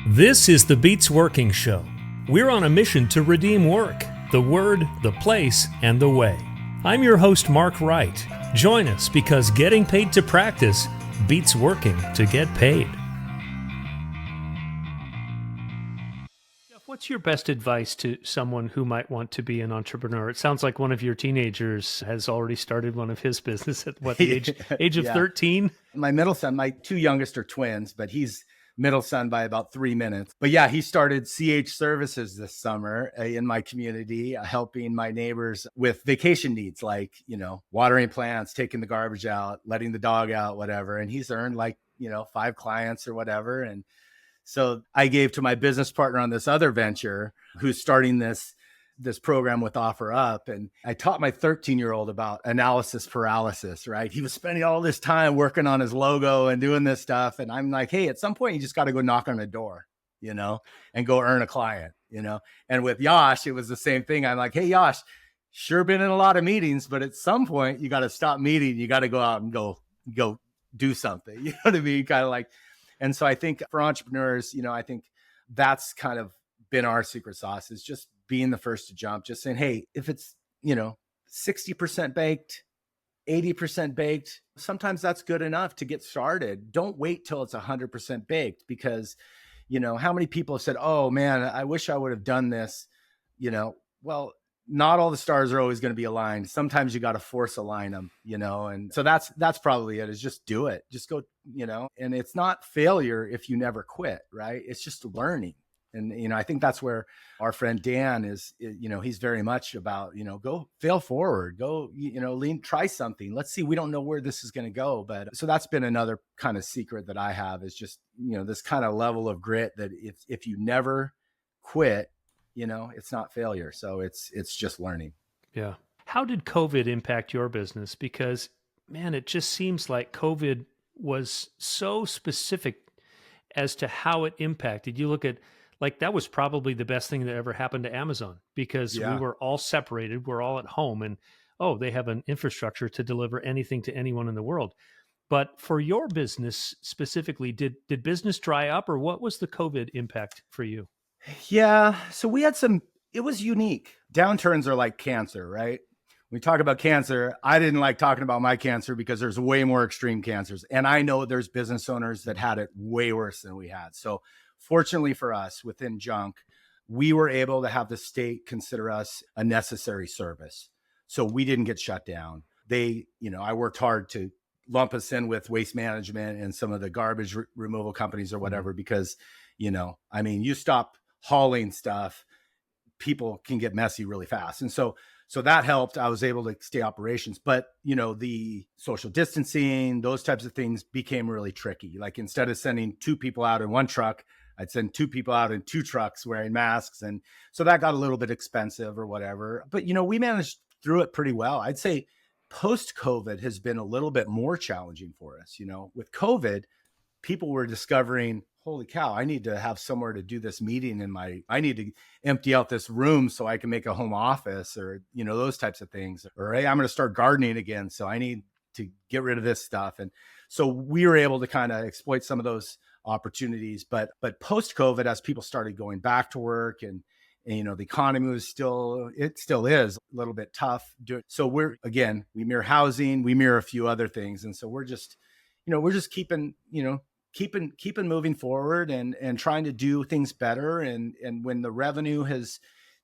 This is the Beats Working Show. We're on a mission to redeem work, the word, the place, and the way. I'm your host, Mark Wright. Join us because getting paid to practice beats working to get paid. Jeff, what's your best advice to someone who might want to be an entrepreneur? It sounds like one of your teenagers has already started one of his business at what, the age of 13? My middle son, my two youngest are twins, but he's middle son by about 3 minutes. But yeah, he started CH Services this summer in my community, helping my neighbors with vacation needs, like, watering plants, taking the garbage out, letting the dog out, whatever. And he's earned 5 clients or whatever. And so I gave to my business partner on this other venture who's starting this program with OfferUp. And I taught my 13-year-old about analysis paralysis, right? He was spending all this time working on his logo and doing this stuff. And I'm like, hey, at some point, you just got to go knock on a door, and go earn a client, And with Yash, it was the same thing. I'm like, hey, Yash, sure been in a lot of meetings, but at some point you got to stop meeting. You got to go out and go do something. You know what I mean? Kind of like, and so I think for entrepreneurs, I think that's kind of been our secret sauce, is just being the first to jump, just saying, hey, if it's, 60% baked, 80% baked, sometimes that's good enough to get started. Don't wait till it's 100% baked, because, how many people have said, oh man, I wish I would have done this, well, not all the stars are always going to be aligned. Sometimes you got to force align them, and so that's probably it, is just do it. Just go, and it's not failure if you never quit, right? It's just learning. And, I think that's where our friend Dan is, he's very much about, go fail forward, go, try something. Let's see. We don't know where this is going to go. But so that's been another kind of secret that I have, is just, this kind of level of grit that if you never quit, it's not failure. So it's just learning. Yeah. How did COVID impact your business? Because, man, it just seems like COVID was so specific as to how it impacted. You look at, that was probably the best thing that ever happened to Amazon, because we were all separated. We're all at home, and, they have an infrastructure to deliver anything to anyone in the world. But for your business specifically, did business dry up, or what was the COVID impact for you? Yeah. So we had it was unique. Downturns are like cancer, right? When we talk about cancer, I didn't like talking about my cancer because there's way more extreme cancers. And I know there's business owners that had it way worse than we had. So fortunately for us, within junk, we were able to have the state consider us a necessary service. So we didn't get shut down. I worked hard to lump us in with Waste Management and some of the garbage removal companies or whatever, because, you stop hauling stuff, people can get messy really fast. And so that helped. I was able to stay operations, but the social distancing, those types of things became really tricky. Like, instead of sending 2 people out in one truck, I'd send 2 people out in 2 trucks wearing masks. And so that got a little bit expensive or whatever, but we managed through it pretty well. I'd say post-COVID has been a little bit more challenging for us. With COVID, people were discovering, holy cow, I need to have somewhere to do this meeting I need to empty out this room so I can make a home office, or, those types of things. Or, hey, I'm going to start gardening again, so I need to get rid of this stuff. And so we were able to kind of exploit some of those opportunities. But post-COVID, as people started going back to work, and the economy was still is a little bit tough. So we mirror housing, we mirror a few other things. And so we're just keeping moving forward and trying to do things better. And when the revenue has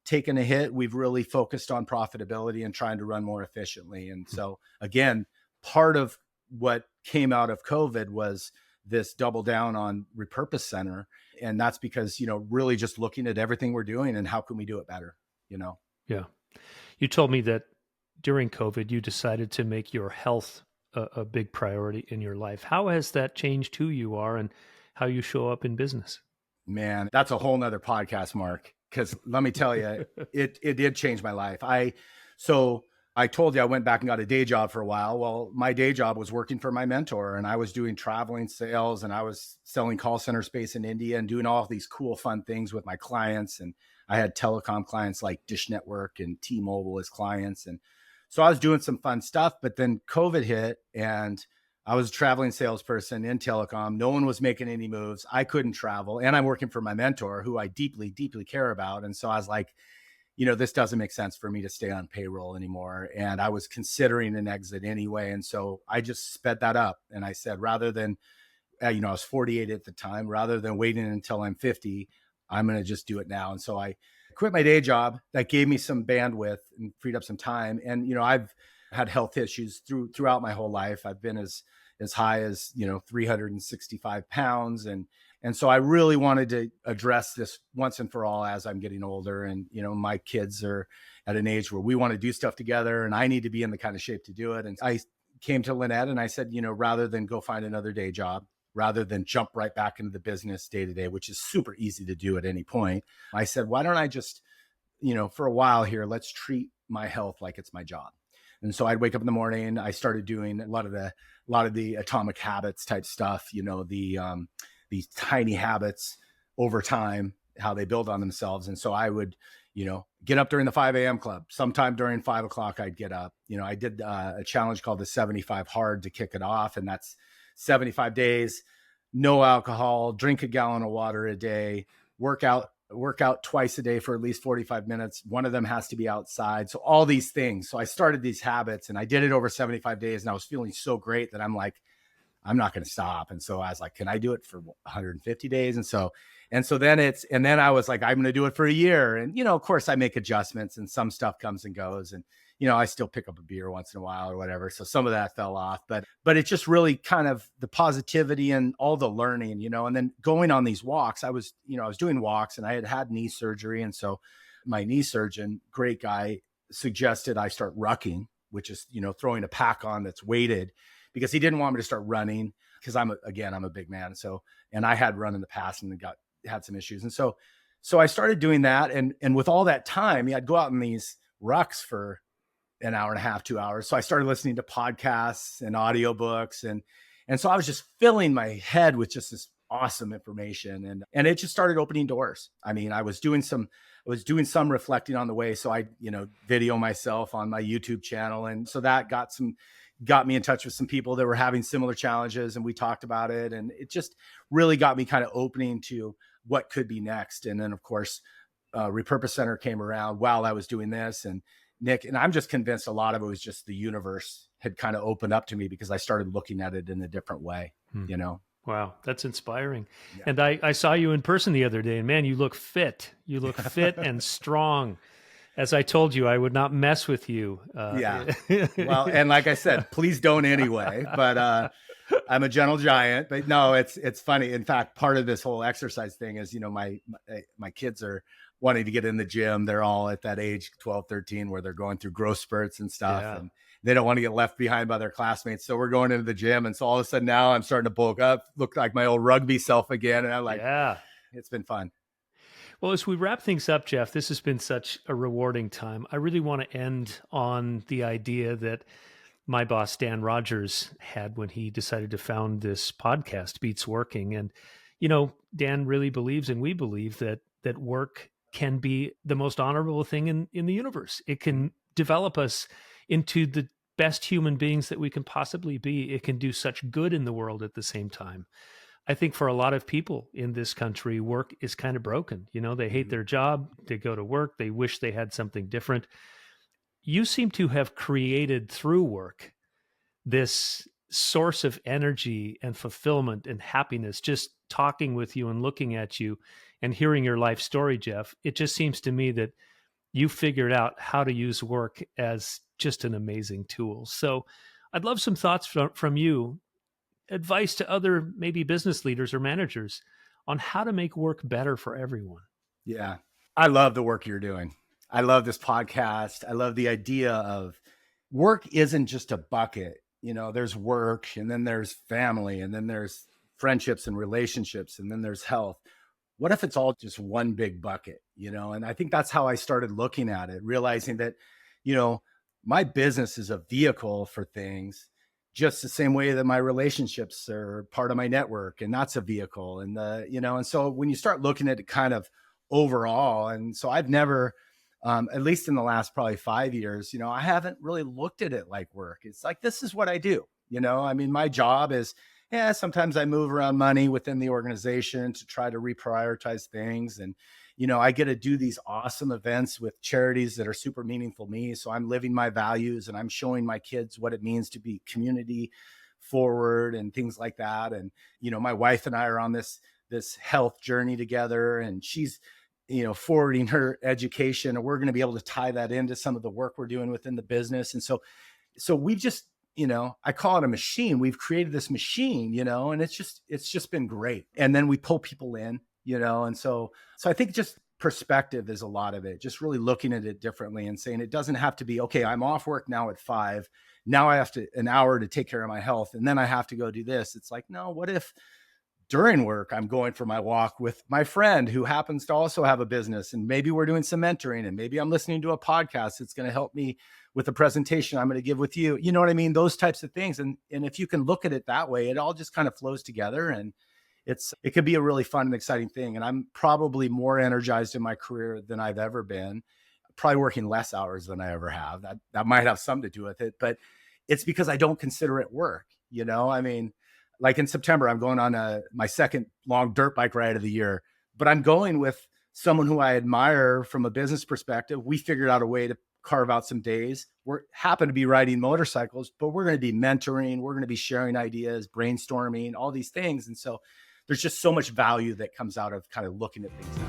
taken a hit, we've really focused on profitability and trying to run more efficiently. And so again, part of what came out of COVID was this double down on RePurpose Center. And that's because, really just looking at everything we're doing and how can we do it better, Yeah. You told me that during COVID, you decided to make your health a big priority in your life. How has that changed who you are and how you show up in business? Man, that's a whole nother podcast, Mark, because let me tell you, it did change my life. I told you I went back and got a day job for a while. Well, my day job was working for my mentor, and I was doing traveling sales, and I was selling call center space in India and doing all of these cool, fun things with my clients. And I had telecom clients like Dish Network and T-Mobile as clients. And so I was doing some fun stuff, but then COVID hit, and I was a traveling salesperson in telecom. No one was making any moves. I couldn't travel. And I'm working for my mentor, who I deeply, deeply care about. And so I was like, this doesn't make sense for me to stay on payroll anymore. And I was considering an exit anyway. And so I just sped that up. And I said, rather than, I was 48 at the time, rather than waiting until I'm 50, I'm going to just do it now. And so I quit my day job. That gave me some bandwidth and freed up some time. And, I've had health issues throughout my whole life. I've been as high as 365 pounds, and so I really wanted to address this once and for all as I'm getting older. And my kids are at an age where we want to do stuff together, and I need to be in the kind of shape to do it. And I came to Lynette and I said, rather than go find another day job, rather than jump right back into the business day to day, which is super easy to do at any point, I said, why don't I just, for a while here, let's treat my health like it's my job. And so I'd wake up in the morning. I started doing a lot of the atomic habits type stuff, these tiny habits over time, how they build on themselves. And so I would, get up during the 5 a.m. club. Sometime during 5 o'clock, I'd get up. I did a challenge called the 75 hard to kick it off. And that's 75 days, no alcohol, drink a gallon of water a day, work out twice a day for at least 45 minutes. One of them has to be outside. So all these things. So I started these habits and I did it over 75 days and I was feeling so great that I'm like, I'm not going to stop. And so I was like, can I do it for 150 days? And so then I was like, I'm going to do it for a year. And, of course I make adjustments and some stuff comes and goes. And, I still pick up a beer once in a while or whatever. So some of that fell off, but it's just really kind of the positivity and all the learning, and then going on these walks. I was doing walks and I had knee surgery. And so my knee surgeon, great guy, suggested I start rucking, which is, throwing a pack on that's weighted, because he didn't want me to start running because I'm a big man. So, and I had run in the past and had some issues. And so I started doing that. And with all that time, I'd go out in these rucks for an hour and a half, 2 hours. So I started listening to podcasts and audiobooks. And so I was just filling my head with just this awesome information. And it just started opening doors. I mean, I was doing some reflecting on the way. So I, video myself on my YouTube channel. And so that got me in touch with some people that were having similar challenges. And we talked about it. And it just really got me kind of opening to what could be next. And then of course, RePurpose Center came around while I was doing this. And Nick, and I'm just convinced a lot of it was just the universe had kind of opened up to me because I started looking at it in a different way, Wow, that's inspiring. Yeah. And I saw you in person the other day, and man, you look fit. You look fit and strong. As I told you, I would not mess with you. Yeah. Well, and like I said, please don't anyway, but I'm a gentle giant. But no, it's funny. In fact, part of this whole exercise thing is, my kids are wanting to get in the gym. They're all at that age, 12, 13, where they're going through growth spurts and stuff. Yeah. And they don't want to get left behind by their classmates. So we're going into the gym. And so all of a sudden now I'm starting to bulk up, look like my old rugby self again. And I'm like, yeah, it's been fun. Well, as we wrap things up, Jeff, this has been such a rewarding time. I really want to end on the idea that my boss, Dan Rogers, had when he decided to found this podcast, Beats Working. And, Dan really believes, and we believe that work can be the most honorable thing in the universe. It can develop us into the best human beings that we can possibly be. It can do such good in the world at the same time. I think for a lot of people in this country, work is kind of broken. They hate their job, they go to work, they wish they had something different. You seem to have created through work this source of energy and fulfillment and happiness. Just talking with you and looking at you and hearing your life story, Jeff, it just seems to me that you figured out how to use work as just an amazing tool. So I'd love some thoughts from you, advice to other maybe business leaders or managers on how to make work better for everyone. Yeah. I love the work you're doing. I love this podcast. I love the idea of work isn't just a bucket. There's work, and then there's family, and then there's friendships and relationships, and then there's health. What if it's all just one big bucket, And I think that's how I started looking at it, realizing that, my business is a vehicle for things just the same way that my relationships are part of my network, and that's a vehicle. And and so when you start looking at it kind of overall, and so I've never, at least in the last probably 5 years, I haven't really looked at it like work. It's like, this is what I do. I mean, my job is, yeah, sometimes I move around money within the organization to try to reprioritize things. And, I get to do these awesome events with charities that are super meaningful to me. So I'm living my values and I'm showing my kids what it means to be community forward and things like that. And, my wife and I are on this health journey together, and she's, forwarding her education, and we're going to be able to tie that into some of the work we're doing within the business. And so we've just, I call it a machine. We've created this machine, and it's just been great. And then we pull people in, and so I think just perspective is a lot of it, just really looking at it differently and saying it doesn't have to be, okay, I'm off work now at 5. Now I have an hour to take care of my health, and then I have to go do this. It's like, no, what if during work I'm going for my walk with my friend who happens to also have a business, and maybe we're doing some mentoring, and maybe I'm listening to a podcast that's going to help me with a presentation I'm going to give with you. You know what I mean? Those types of things. And if you can look at it that way, it all just kind of flows together, and it could be a really fun and exciting thing. And I'm probably more energized in my career than I've ever been, probably working less hours than I ever have. That might have something to do with it, but it's because I don't consider it work. I mean, like in September, I'm going on my second long dirt bike ride of the year, but I'm going with someone who I admire from a business perspective. We figured out a way to carve out some days. We happen to be riding motorcycles, but we're going to be mentoring. We're going to be sharing ideas, brainstorming, all these things. And so there's just so much value that comes out of kind of looking at things that